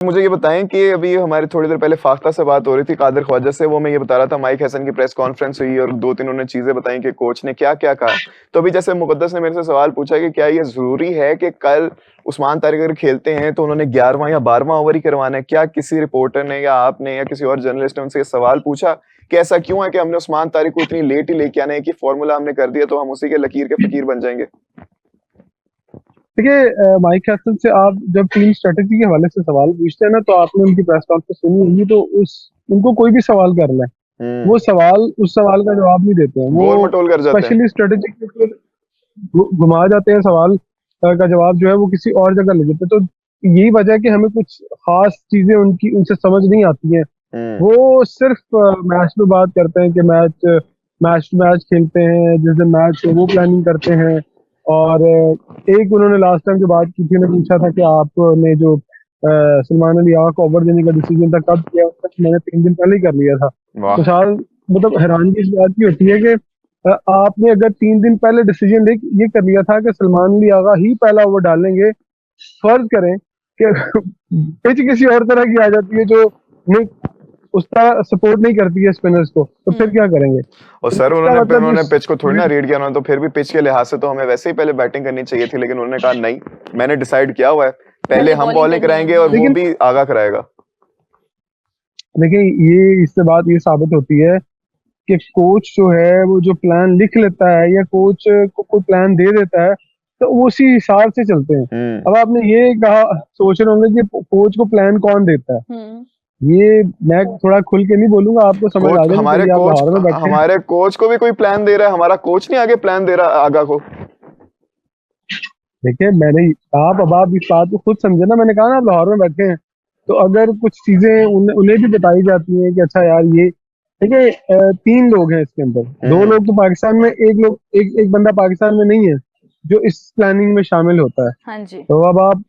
मुझे ये बताएं कि अभी हमारी थोड़ी देर पहले फाख्ता से बात हो रही थी कादिर ख्वाजा से, वो मैं ये बता रहा था माइक हसन की प्रेस कॉन्फ्रेंस हुई और 2-3 उन्होंने चीजें बताई कि कोच ने क्या-क्या कहा। तो अभी जैसे मुकद्दस ने मेरे से सवाल पूछा कि क्या ये ज़रूरी है कि कल उस्मान तारिक अगर खेलते हैं तो उन्होंने 11वां या 12वां ओवर ही करवाना है? क्या किसी रिपोर्टर ने या आपने या किसी और जर्नलिस्ट ने उनसे ये सवाल पूछा कि ऐसा क्यों है कि हमने उस्मान तारिक को इतनी लेट ही लेके आना है कि फ़ॉर्मूला हमने कर दिया तो हम उसी के लकीर के फ़कीर बन जाएँगे? देखिए, माइक हैसन से आप जब टीम स्ट्रेटेजी के हवाले से सवाल पूछते हैं ना, तो आपने उनकी प्रेस कॉन्फ्रेंस सुनी होगी, तो उस उनको कोई भी सवाल कर लें, हुँ, वो उस सवाल का जवाब नहीं देते हैं। वो गोल-मटोल कर जाते हैं। स्पेशली स्ट्रेटेजी के ऊपर घुमा जाते हैं, सवाल का जवाब जो है वो किसी और जगह ले जाते हैं। तो यही वजह है कि हमें कुछ खास चीजें उनकी उनसे समझ नहीं आती हैं। हुँ, वो सिर्फ मैच में बात करते हैं कि मैच टू मैच खेलते हैं, जिस दिन मैच हो वो प्लानिंग करते हैं। और एक उन्होंने लास्ट टाइम जो बात की थी, उन्होंने पूछा था कि आपने जो सलमान अली आगा को ओवर देने का डिसीजन था कब किया? मैंने 3 दिन पहले ही कर लिया था। तो वाह! साल मतलब हैरानगी इस बात की होती है कि आपने अगर 3 दिन पहले डिसीजन ये कर लिया था कि सलमान अली आगा ही पहला ओवर डालेंगे, फर्ज करें कि पिच किसी और तरह की आ जाती है जो नहीं उसका सपोर्ट नहीं करती है स्पिनर्स को, तो फिर हम्म। क्या करेंगे? और तो सर इसका मतलब उन्होंने इस पिच को थोड़ी ना रीड किया, उन्होंने तो फिर भी पिच के लिहाज से तो हमें वैसे ही पहले बैटिंग करनी चाहिए थी, लेकिन उन्होंने कहा नहीं, मैंने डिसाइड किया हुआ है, पहले पहले हम बॉलिंग बॉलिंग करनी है। कराएंगे और वो लेकिन भी आगा कराएगा। देखिए, ये इससे बात ये साबित होती है कि कोच जो है वो जो प्लान लिख लेता है या कोच को कोई प्लान दे देता है, तो वो उसी हिसाब से चलते हैं। हम्म, अब आपने ये कहा, सोच रहे होंगे कि कोच को प्लान कौन देता है। हम्म। ये मैं थोड़ा खुल के नहीं बोलूंगा, आपको समझ आ जानी चाहिए, आप लाहौर में बैठे हैं। हमारे कोच को भी कोई प्लान दे रहा है, हमारा कोच नहीं आगे प्लान दे रहा आगा को। देखिए, अब आप इस बात को खुद समझे ना, मैंने कहा ना आप लाहौर में बैठे हैं, तो अगर कुछ चीजें उन्हें भी बताई जाती हैं कि अच्छा यार ये देखिए, 3 लोग हैं इसके अंदर, 2 लोग तो पाकिस्तान में, एक बंदा पाकिस्तान में नहीं है जो इस प्लानिंग में शामिल होता है। हाँ जी। तो अब आप